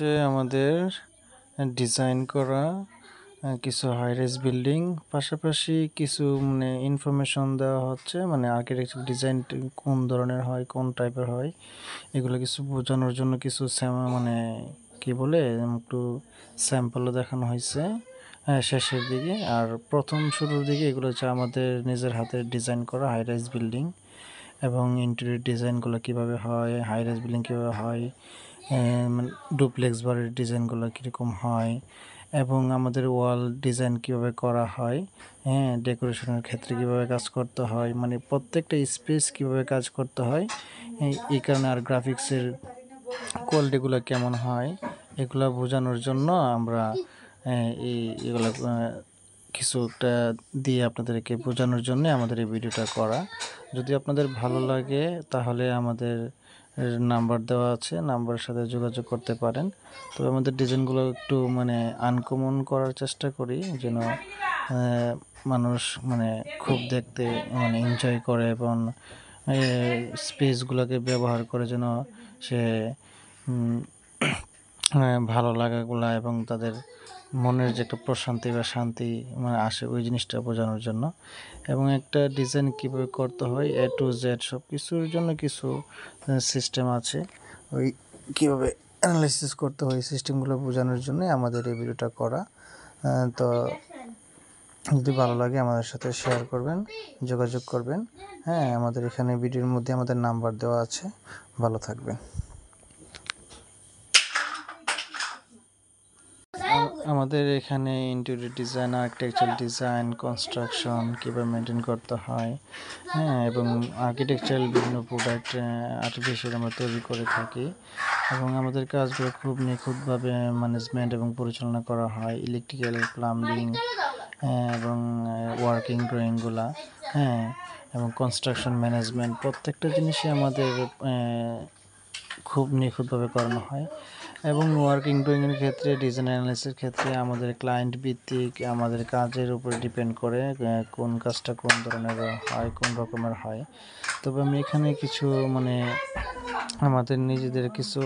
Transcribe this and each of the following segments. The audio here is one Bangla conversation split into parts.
আমাদের ডিজাইন করা কিছু হাই রাইজ বিল্ডিং, পাশাপাশি কিছু মানে ইনফরমেশন দেওয়া হচ্ছে, মানে আর্কিটেকচার ডিজাইন কোন ধরনের হয়, কোন টাইপের হয়, এগুলো কিছু বোঝানোর জন্য কিছু মানে কি বলে একটু স্যাম্পলও দেখানো হয়েছে শেষের দিকে। আর প্রথম শুরুর দিকে এগুলো হচ্ছে আমাদের নিজের হাতে ডিজাইন করা হাই রাইজ বিল্ডিং এবং ইন্টেরিয়র ডিজাইনগুলো কীভাবে হয়, হাই রাইজ বিল্ডিং কীভাবে হয়, মানে ডুপ্লেক্স বাড়ির ডিজাইনগুলো কীরকম হয় এবং আমাদের ওয়াল ডিজাইন কীভাবে করা হয়, ডেকোরেশনের ক্ষেত্রে কীভাবে কাজ করতে হয়, মানে প্রত্যেকটা স্পেস কীভাবে কাজ করতে হয় এই কারণে, আর গ্রাফিক্সের কোয়ালিটিগুলো কেমন হয় এগুলো বোঝানোর জন্য আমরা এগুলো কিছু একটা দিয়ে আপনাদেরকে বোঝানোর জন্য আমাদের এই ভিডিওটা করা। যদি আপনাদের ভালো লাগে তাহলে আমাদের নাম্বার দেওয়া আছে, নাম্বারের সাথে যোগাযোগ করতে পারেন। তবে আমাদের ডিজাইনগুলো একটু মানে আনকমন করার চেষ্টা করি, যেন মানুষ মানে খুব দেখতে মানে এনজয় করে এবং স্পেসগুলোকে ব্যবহার করে যেন সে ভালো লাগাগুলা এবং তাদের মনের যে একটা প্রশান্তি বা শান্তি মানে আসে, ওই জিনিসটা বোঝানোর জন্য। এবং একটা ডিজাইন কীভাবে করতে হয় A to Z সব কিছুর জন্য কিছু সিস্টেম আছে, ওই কীভাবে অ্যানালাইসিস করতে হয় সিস্টেমগুলো বোঝানোর জন্যই আমাদের এই ভিডিওটা করা। তো যদি ভালো লাগে আমাদের সাথে শেয়ার করবেন, যোগাযোগ করবেন। আমাদের এখানে ভিডিওর মধ্যে আমাদের নাম্বার দেওয়া আছে। ভালো থাকবেন। আমাদের এখানে interior design, architecture design, construction কীভাবে মেনটেন করতে হয়, এবং আর্কিটেকচারাল বিভিন্ন প্রোডাক্ট আর্টিফিশিয়াল আমরা তৈরি করে থাকি এবং আমাদের কাজগুলো খুব নিখুঁতভাবে ম্যানেজমেন্ট এবং পরিচালনা করা হয়। ইলেকট্রিক্যাল, প্লাম্বিং এবং ওয়ার্কিং ড্রয়িংগুলা, এবং কনস্ট্রাকশন ম্যানেজমেন্ট প্রত্যেকটা জিনিসই আমাদের খুব নিখুঁতভাবে করানো হয়। এবং ওয়ার্কিং ড্রয়িংয়ের ক্ষেত্রে, ডিজাইন অ্যানালাইসিসের ক্ষেত্রে আমাদের ক্লায়েন্ট ভিত্তিক আমাদের কাজের উপরে ডিপেন্ড করে কোন কাজটা কোন ধরনের হয়, কোন রকমের হয়। তবে আমি এখানে কিছু মানে আমাদের নিজেদের কিছু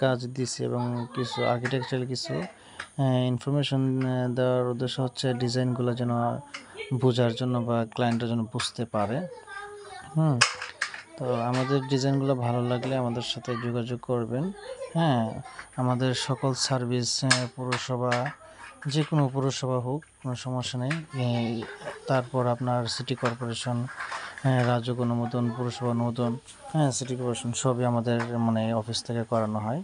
কাজ দিছি এবং কিছু আর্কিটেকচারাল কিছু ইনফরমেশন দেওয়ার উদ্দেশ্য হচ্ছে ডিজাইনগুলো যেন বোঝার জন্য বা ক্লায়েন্টরা যেন বুঝতে পারে। তো আমাদের ডিজাইনগুলো ভালো লাগলে আমাদের সাথে যোগাযোগ করবেন। আমাদের সকল সার্ভিস পৌরসভা, যে কোনো পৌরসভা হোক, কোনো সমস্যা নেই। তারপর আপনার সিটি কর্পোরেশন, রাজ্য অনুমোদন, পৌরসভা অনুমোদন, সিটি কর্পোরেশন সবই আমাদের মানে অফিস থেকে করানো হয়।